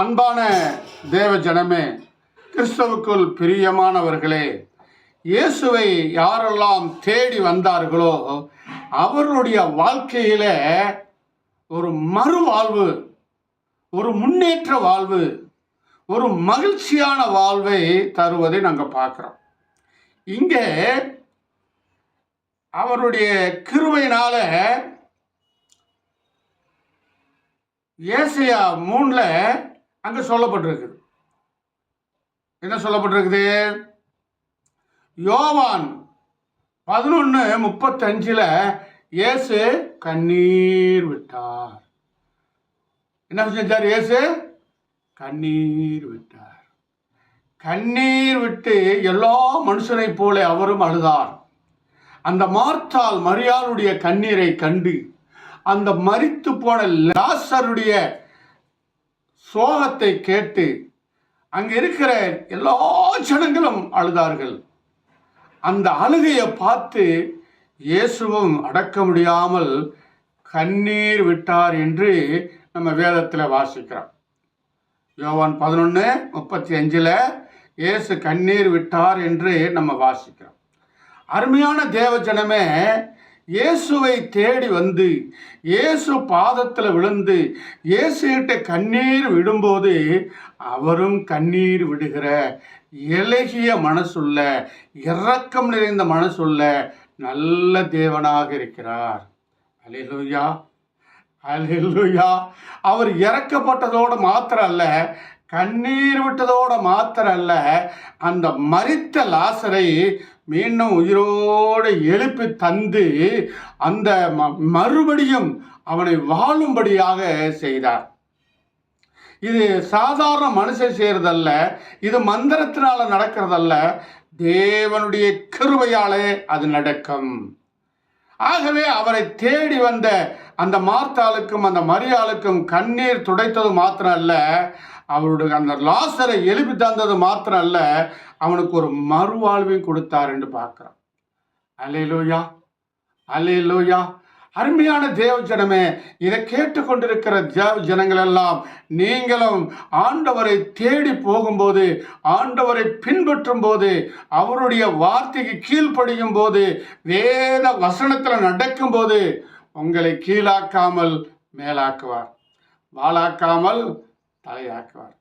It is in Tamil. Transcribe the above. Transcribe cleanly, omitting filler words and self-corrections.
அன்பான தேவ ஜனமே, கிறிஸ்துவுக்குள் பிரியமானவர்களே, இயேசுவை யாரெல்லாம் தேடி வந்தார்களோ அவர்களுடைய வாழ்க்கையில ஒரு மறுவாழ்வு, ஒரு முன்னேற்ற வாழ்வு, ஒரு மகிழ்ச்சியான வாழ்வை தருவதை நாங்கள் பார்க்கிறோம். இங்கே அவருடைய கிருபையினால ஏசாயா 3 அங்க சொல்லப்பட்டிருக்குது. என்ன சொல்லப்பட்டிருக்குது? யோவான் 11:35 இயேசு கண்ணீர் விட்டார். என்ன செஞ்சார்? இயேசு கண்ணீர் விட்டார். கண்ணீர் விட்டு எல்லா மனுஷனை போல அவரும் அழுதார். அந்த மார்த்தாள் மரியாளுடைய கண்ணீரை கண்டு அந்த மரித்து போன லாசருடைய சோகத்தை கேட்டு அங்க இருக்கிற எல்லா ஜனங்களும் அழுதார்கள். அந்த அழுகையை பார்த்து இயேசுவும் அடக்க முடியாமல் கண்ணீர் விட்டார் என்று நம்ம வேதத்தில் வாசிக்கிறோம். யோவான் 11:35 இயேசு கண்ணீர் விட்டார் என்று நம்ம வாசிக்கிறோம். அருமையான தேவ ஜனமே, இயேசுவை தேடி வந்து இயேசு பாதத்தில் விழுந்து இயேசுகிட்ட கண்ணீர் விடும்போது அவரும் கண்ணீர் விடுகிற இலகிய மனசுள்ள, இரக்கம் நிறைந்த மனசுள்ள நல்ல தேவனாக இருக்கிறார். அல்லேலூயா, அல்லேலூயா. அவர் இறக்கப்பட்டதோடு மாத்திரம் அல்ல, கண்ணீர் விட்டதோடு மாத்திரம் அல்ல, அந்த மரித்த லாசரை மீண்டும் உயிரோடு எழுப்பி தந்து அந்த மறுபடியும் அவனை வாழும்படியாக செய்தார். இது சாதாரண மனுஷன் செய்யறதல்ல, இது மந்திரத்தினால நடக்கிறதல்ல, தேவனுடைய கிருபையாலே அது நடக்கும். ஆகவே அவரை தேடி வந்த அந்த மார்த்தாளுக்கும் அந்த மரியாளுக்கும் கண்ணீர் துடைத்தது மாத்திரம் அல்ல, அவருடைய அந்த லாசரை எழுப்பி தந்தது மாத்திரம் அல்ல, அவனுக்கு ஒரு மறுவாழ்வையும் கொடுத்தார் என்று பார்க்கிறோம். அல்லேலூயா, அல்லேலூயா. அருமையான தேவ ஜனமே, இதை கேட்டுக்கொண்டிருக்கிற தேவ ஜனங்கள் எல்லாம் நீங்களும் ஆண்டவரை தேடி போகும்போது, ஆண்டவரை பின்பற்றும் போது, அவருடைய வார்த்தைக்கு கீழ்ப்படியும் போது, வேத வசனத்தில் நடக்கும் போது உங்களை கீழாக்காமல் மேலாக்குவார், வாளாக்காமல் தலையாக்குவார்.